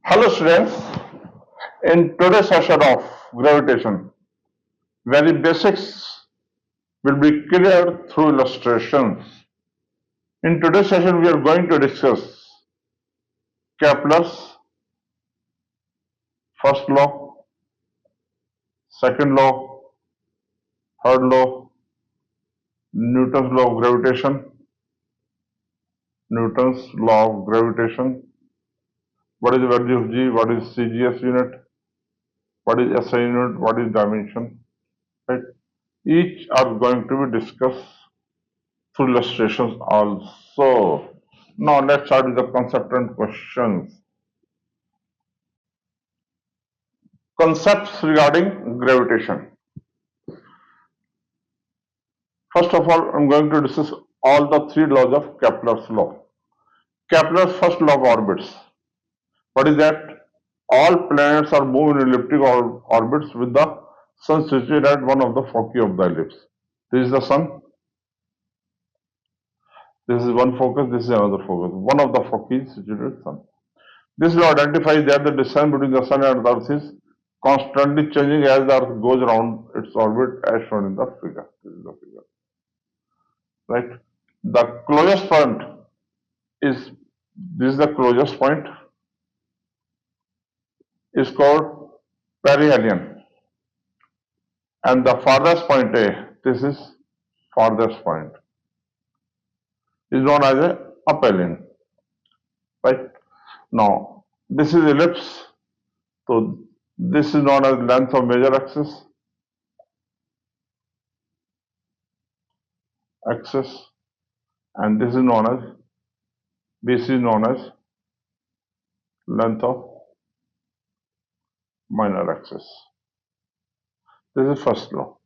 Hello students, in today's session of gravitation, very basics will be cleared through illustrations. In today's session we are going to discuss Kepler's first law, second law, third law, Newton's law of gravitation, what is the value of G, what is CGS unit, what is SI unit, what is dimension, right? Each are going to be discussed through illustrations also. Now let's start with the concept and questions. Concepts regarding gravitation. First of all, I'm going to discuss all the three laws of Kepler's law. Kepler's first law of orbits. What is that? All planets are moving in elliptical orbits with the sun situated at one of the foci of the ellipse. This is the sun. This is one focus, this is another focus. One of the foci is situated at the sun. This law identifies that the distance between the sun and the earth is constantly changing as the earth goes around its orbit as shown in the figure. This is the figure. Right? The closest point is, this is the closest point, is called perihelion. And the farthest point A, this is farthest point, is known as a aphelion. Right? Now, this is ellipse. So, this is known as length of major axis. And this is known as, this is known as length of minor axis. This is first law.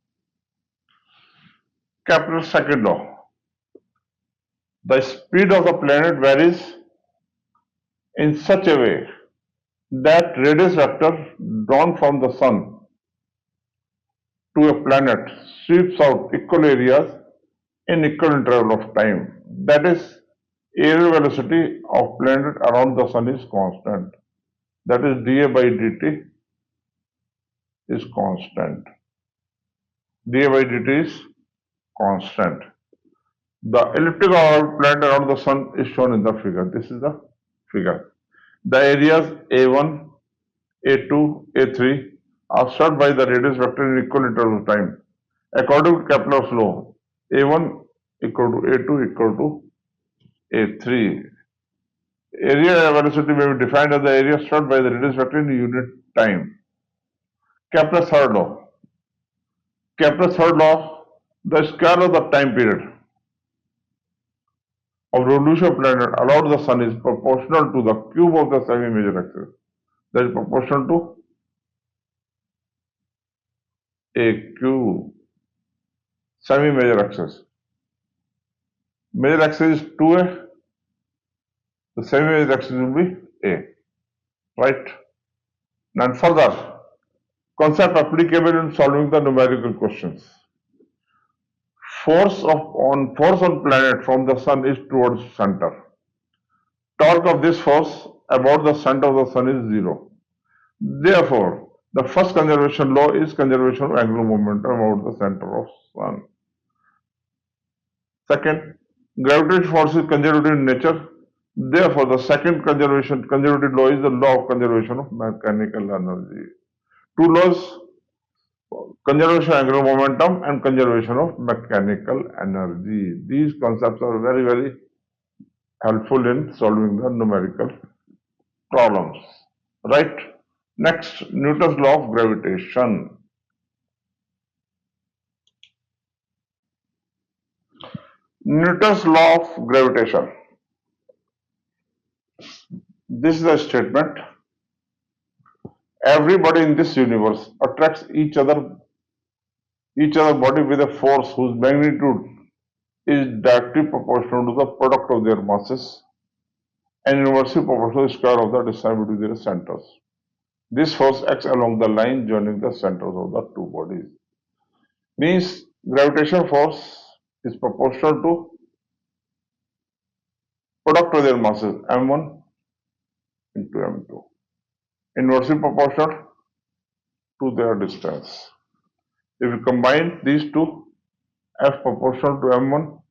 Kepler's second law. The speed of the planet varies in such a way that radius vector drawn from the sun to a planet sweeps out equal areas in equal interval of time. That is, aerial velocity of planet around the sun is constant. That is, dA by dt is constant. dA by dt is constant. The elliptical orbit planet around the sun is shown in the figure. This is the figure. The areas A1, A2, A3 are served by the radius vector in equal interval of time. According to Kepler's law, A1 equal to A2 equal to A3. Area velocity may be defined as the area served by the radius vector in unit time. Kepler's third law. Kepler's third law, the square of the time period of revolution of planet around the sun is proportional to the cube of the semi-major axis. That is proportional to a cube. Semi-major axis. Major axis is 2a. The semi-major axis will be a. Right? And further, concept applicable in solving the numerical questions. Force on planet from the sun is towards center. Torque of this force about the center of the sun is 0. Therefore, the first conservation law is conservation of angular momentum about the center of sun. Second, gravitational force is conservative in nature. Therefore, the second conservative law is the law of conservation of mechanical energy. Two laws: conservation of angular momentum and conservation of mechanical energy. These concepts are very, very helpful in solving the numerical problems. Right? Next, Newton's law of gravitation. Newton's law of gravitation. This is a statement. Everybody in this universe attracts each other body with a force whose magnitude is directly proportional to the product of their masses and inversely proportional to the square of the distance between their centers. This force acts along the line joining the centers of the two bodies. Means gravitational force is proportional to product of their masses m1 into m2. inversely proportional to their distance. If you combine these two, F proportional to M1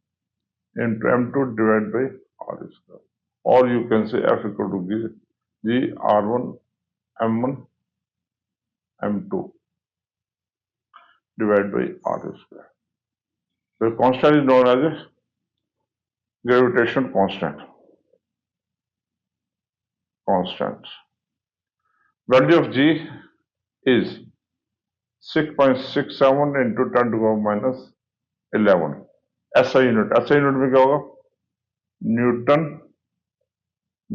into M2 divided by R square. Or you can say F equal to G R1 M1 M2 divided by R square. The constant is known as a gravitation constant. Value of G is 6.67 into 10 to the power minus 11. SI unit में क्या होगा? Newton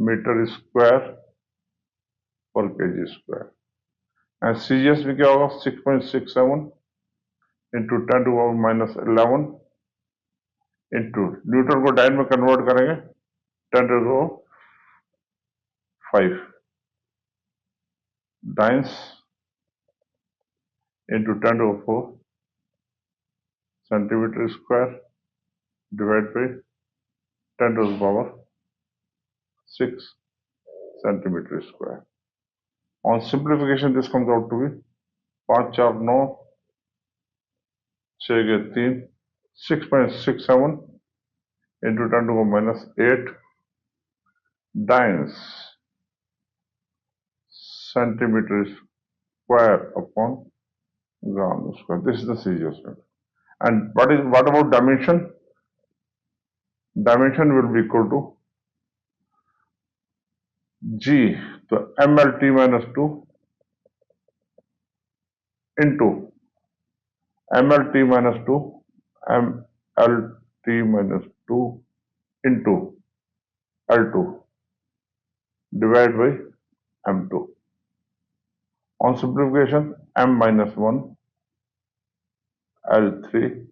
metre square पर kg square. And CGS में क्या होगा? 6.67 into 10 to the power minus 11 into Newton को dine में convert करेंगे 10 to the power 5 dance into 10 to the power 4 centimeter square divided by 10 to the power 6 centimeter square. On simplification, this comes out to be 5 4 9 6 के 3 6.67 into 10 to the power minus 8 dynes centimeter square upon gram square. This is the CGS unit. And what about dimension? Dimension will be equal to G, so MLT minus 2 into MLT minus 2 MLT minus 2 into L2 divided by M2. On simplification, M minus 1 L3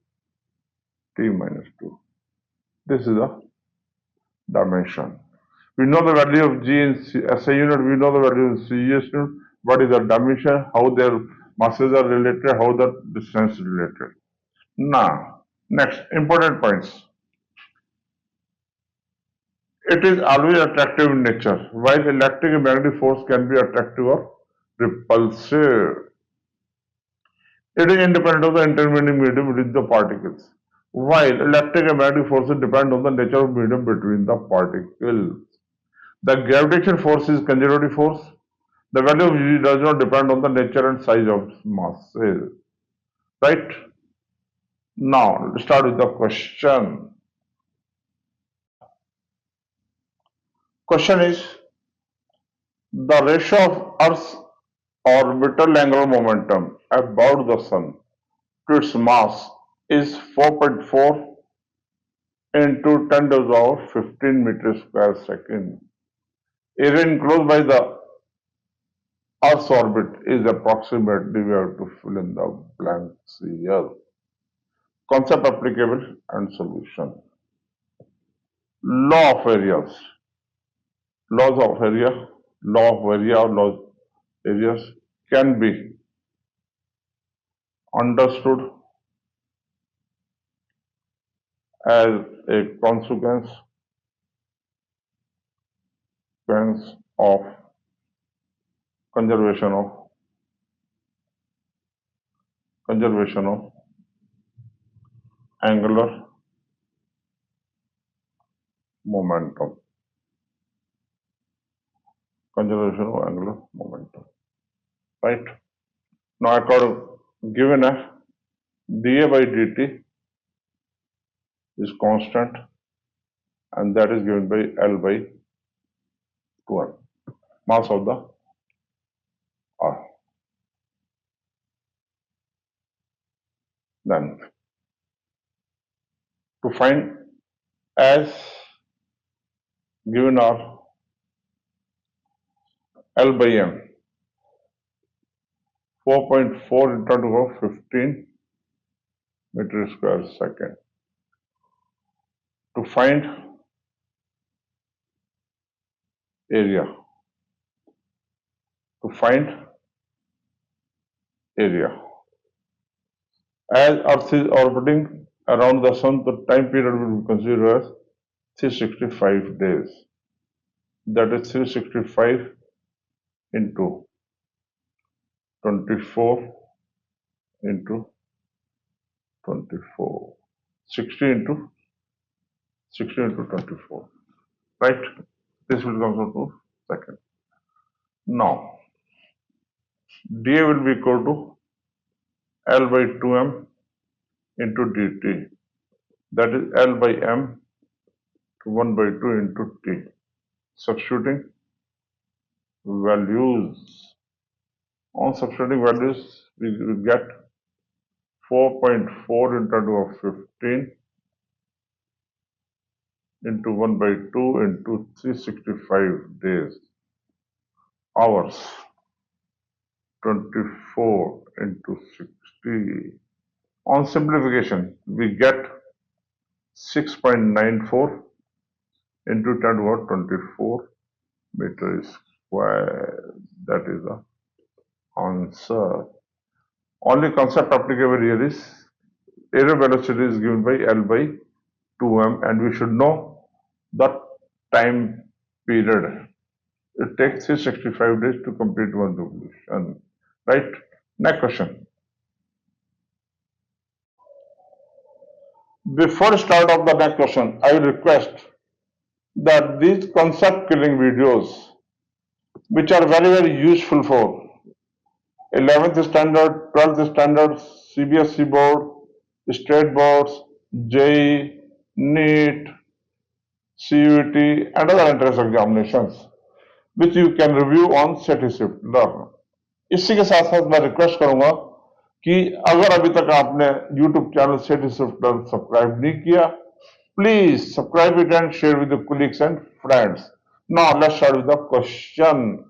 T minus 2. This is the dimension. We know the value of G in SI unit, we know the value in CGS unit. What is the dimension, how their masses are related, how the distance is related. Now, next, important points. It is always attractive in nature, while electric and magnetic force can be attractive or repulsive. It is independent of the intervening medium between the particles, while electric and magnetic forces depend on the nature of medium between the particles. The gravitation force is conservative force. The value of G does not depend on the nature and size of masses. Right? Now, let's start with the question. Question is, the ratio of Earth's orbital angular momentum about the Sun to its mass is 4.4 into 10 to the power 15 meters per second. Area enclosed by the Earth's orbit is approximately, we have to fill in the blanks here. Concept applicable and solution. Law of areas. Laws of area, law of area or laws of areas can be understood as a consequence of conservation of angular momentum. Conservation of angular momentum. Right? Now I got given a dA by dt is constant and that is given by L by 2m, mass of the R. Then to find as given R L by m 4.4 into 10 to the power 15 meter square second. To find area. As Earth is orbiting around the Sun, the time period will be considered as 365 days. That is 365 into 24 into 24, 60 into 60 into 24, right? This will come to second. Now, dA will be equal to L by 2m into dt. That is L by m to 1 by 2 into t. Substituting values. On substituting values, we get 4.4 into 10 to the 15 into 1 by 2 into 365 days. Hours. 24 into 60. On simplification, we get 6.94 into 10 to the 24 meter square. That is the answer. Only concept applicable here is error velocity is given by L by 2m, and we should know the time period. It takes 365 days to complete one revolution. Right? Next question. Before start of the next question, I will request that these concept killing videos, which are very useful for 11th standard, 12th standard, CBSE board, state boards, JEE, NEET, CUET, and other entrance examinations, which you can review on Sethi Swift Learn. इसी के साथ साथ मैं request करूंगा कि अगर अभी तक आपने YouTube channel Sethi Swift Learn subscribe नहीं किया, please subscribe it and share with your colleagues and friends. Now let's start with the question.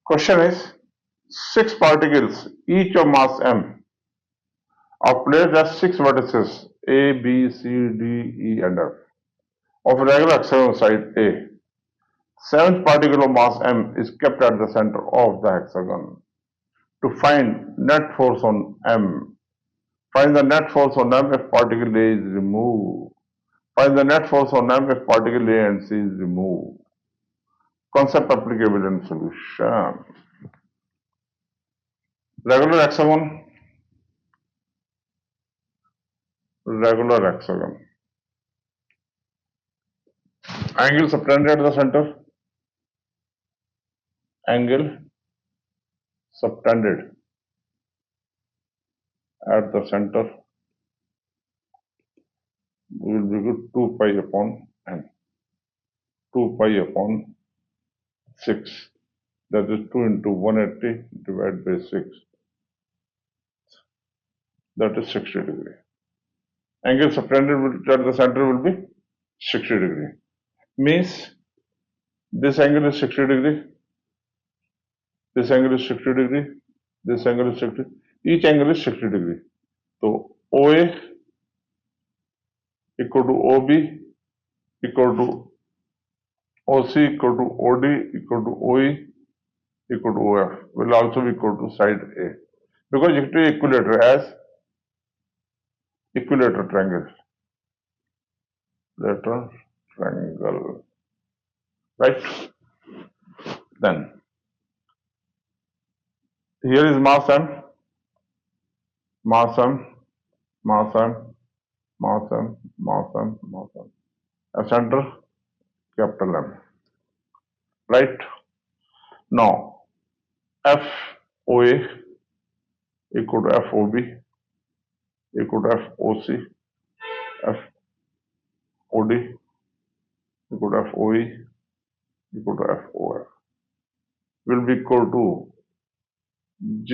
Question is, 6 particles, each of mass m, are placed at 6 vertices A, B, C, D, E, and F of regular hexagon side A. 7th particle of mass m is kept at the center of the hexagon. To find net force on m, find the net force on m if particle A is removed. Find the net force on m if particle A and C is removed. Concept applicable in solution. Regular hexagon. Regular hexagon. Angle subtended at the center. Angle subtended at the center will be equal to 2 pi upon n. 2 pi upon 6. That is 2 into 180 divided by 6. That is 60 degree. Angle subtended at the center will be 60 degree. Means this angle is 60 degree. This angle is 60 degree. This angle is 60. Each angle is 60 degree. So OA equal to OB equal to OC equal to OD equal to OE equal to OF will also be equal to side A, because it is equilateral as equilateral triangle. Lateral triangle. Right? Then here is mass m, mass m, mass m, mass m, mass m, mass m. A center, capital M. Right? Now, FOA equal to FOB equal to FOC, FOD equal to FOE equal to FOF will be equal to G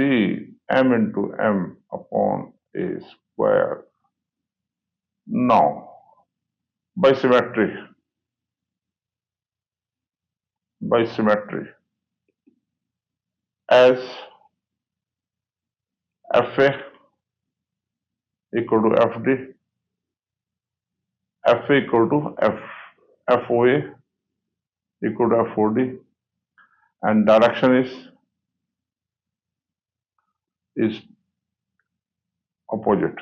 M into M upon A square. Now, by symmetry, as FA equal to FD, FA equal to FOA equal to FOD, and direction is opposite.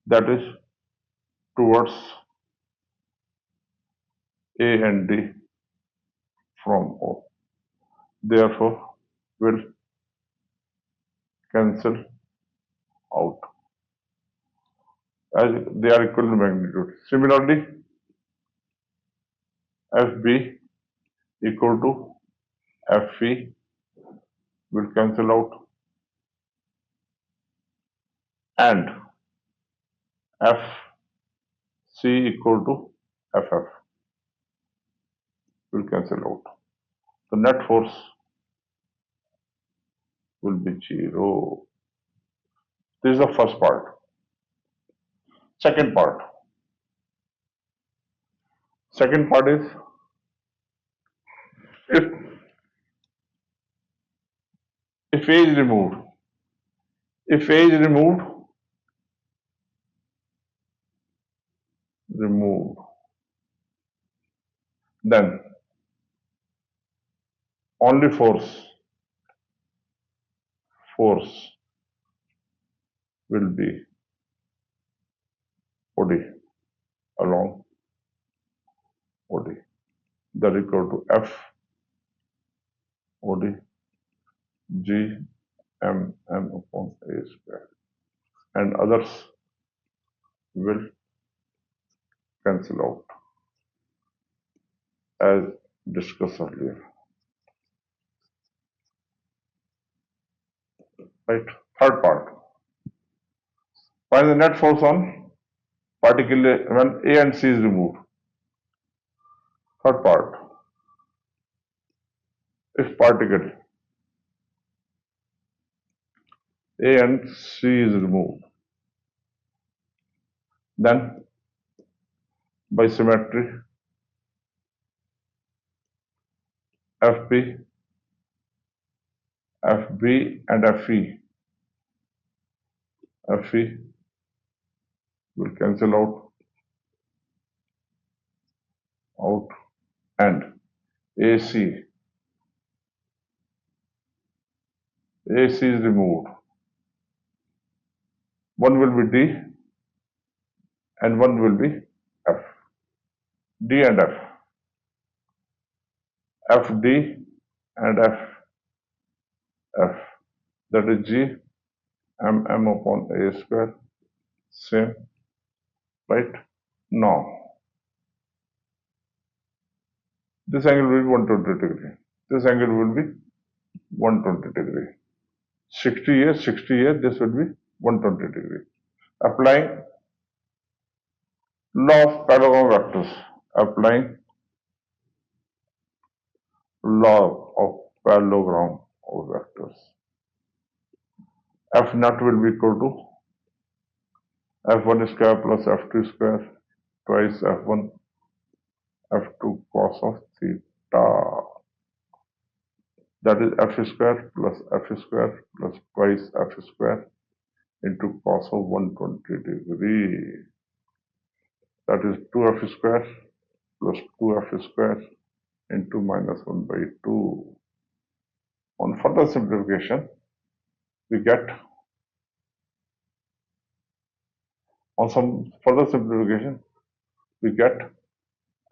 That is towards A and D from O. Therefore, will cancel out as they are equal in magnitude. Similarly, FB equal to FE will cancel out, and FC equal to FF will cancel out. The net force will be 0. This is the first part. Second part. Second part is if A is removed. If A is removed, then only force will be OD along OD. That is equal to F OD G M upon A square, and others will cancel out as discussed earlier. Right. Third part. Find the net force on particle when A and C is removed. Third part. If particle A and C is removed, then by symmetry FB, FB and FE will cancel out, and AC is removed. One will be D and one will be F. D and F. FD and F. That is G M upon A square. Same. Right? Now, this angle will be 120 degree. This angle will be 120 degree. 60 here, this will be 120 degree. Applying law of parallelogram vectors. Applying law of parallelogram of vectors. F naught will be equal to F1 square plus F2 square twice F1 F2 cos of theta. That is F square plus twice F square into cos of 120 degree. That is 2F square plus 2F square into minus 1 by 2. On further simplification, we get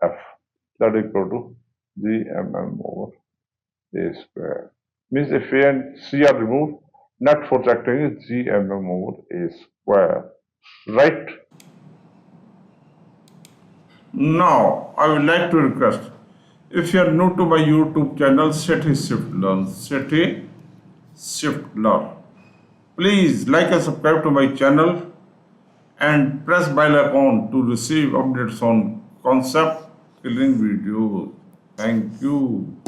F. That is equal to GMM over A square. Means if A and C are removed, net force acting is GMM over A square. Right? Now, I would like to request, if you are new to my YouTube channel, Sethi Shift Learn, please like and subscribe to my channel and press bell icon to receive updates on concept killing videos. Thank you.